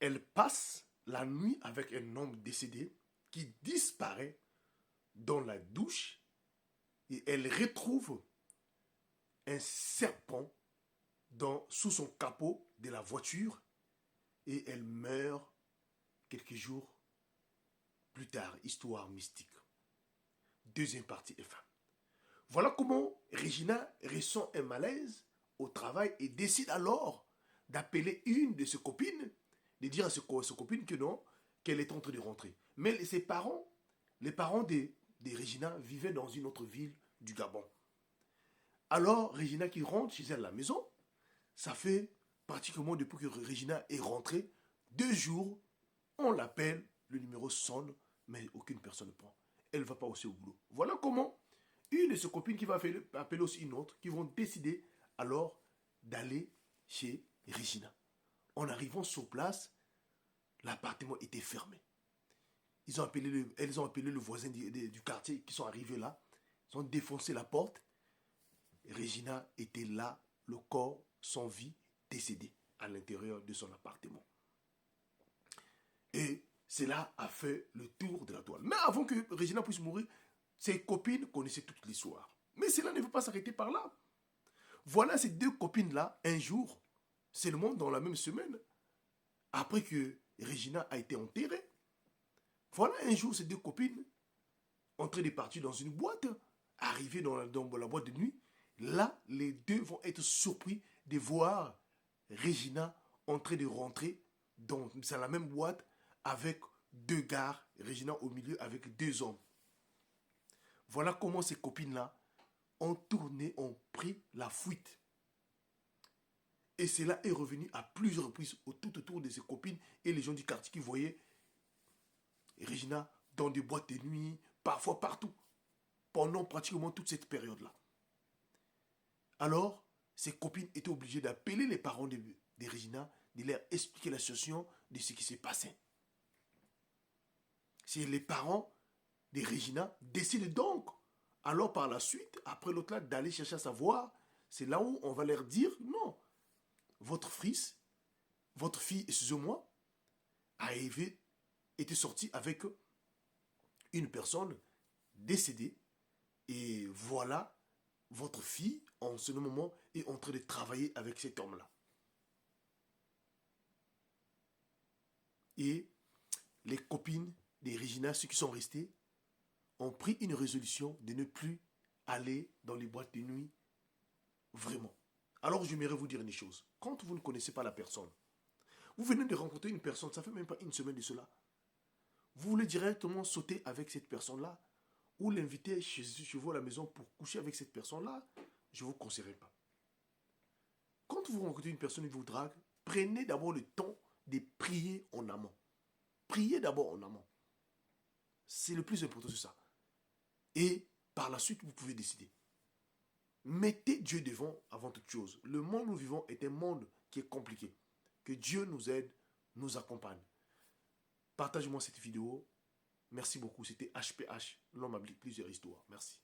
Elle passe la nuit avec un homme décédé qui disparaît dans la douche et elle retrouve un serpent sous son capot de la voiture et elle meurt quelques jours plus tard. Histoire mystique. Deuxième partie est fin. Voilà comment Regina ressent un malaise au travail et décide alors d'appeler une de ses copines, de dire à ses copines que non, qu'elle est en train de rentrer. Mais ses parents, les parents de Regina vivaient dans une autre ville du Gabon. Alors Regina qui rentre chez elle à la maison, ça fait pratiquement depuis que Regina est rentrée, 2 jours, on l'appelle, le numéro sonne, mais aucune personne ne prend. Elle ne va pas aussi au boulot. Voilà comment une de ses copines qui va appeler aussi une autre, qui vont décider alors d'aller chez Regina. En arrivant sur place, l'appartement était fermé. Elles ont appelé le voisin du quartier qui sont arrivés là. Ils ont défoncé la porte. Regina était là, le corps sans vie, décédé à l'intérieur de son appartement. Et cela a fait le tour de la toile. Mais avant que Regina puisse mourir, ses copines connaissaient toute l'histoire. Mais cela ne veut pas s'arrêter par là. Voilà ces 2 copines-là, un jour, seulement dans la même semaine, après que Regina a été enterrée. Voilà un jour ces 2 copines, en train de partir dans une boîte, arrivées dans la boîte de nuit. Là, les 2 vont être surpris de voir Regina en train de rentrer dans la même boîte avec 2 gars, Regina au milieu avec 2 hommes. Voilà comment ces copines-là ont tourné, ont pris la fuite. Et cela est revenu à plusieurs reprises tout autour de ses copines et les gens du quartier qui voyaient Regina dans des boîtes de nuit, parfois partout, pendant pratiquement toute cette période-là. Alors, ses copines étaient obligées d'appeler les parents de Regina, de leur expliquer la situation de ce qui s'est passé. C'est les parents de Regina décident donc, alors par la suite, après l'autre là, d'aller chercher à savoir. C'est là où on va leur dire, non, votre fille, excusez-moi, a été sortie avec une personne décédée. Et voilà, votre fille, en ce moment, est en train de travailler avec cet homme-là. Et les copines de Regina, ceux qui sont restés, ont pris une résolution de ne plus aller dans les boîtes de nuit. Vraiment. Alors j'aimerais vous dire une chose. Quand vous ne connaissez pas la personne, vous venez de rencontrer une personne, ça fait même pas une semaine de cela. Vous voulez directement sauter avec cette personne-là ou l'inviter chez vous à la maison pour coucher avec cette personne-là, je ne vous conseillerais pas. Quand vous rencontrez une personne qui vous drague, prenez d'abord le temps de prier en amont. Priez d'abord en amont. C'est le plus important, c'est ça. Et par la suite, vous pouvez décider. Mettez Dieu devant avant toute chose. Le monde où nous vivons est un monde qui est compliqué. Que Dieu nous aide, nous accompagne. Partagez-moi cette vidéo. Merci beaucoup. C'était HPH, l'homme avec plusieurs histoires. Merci.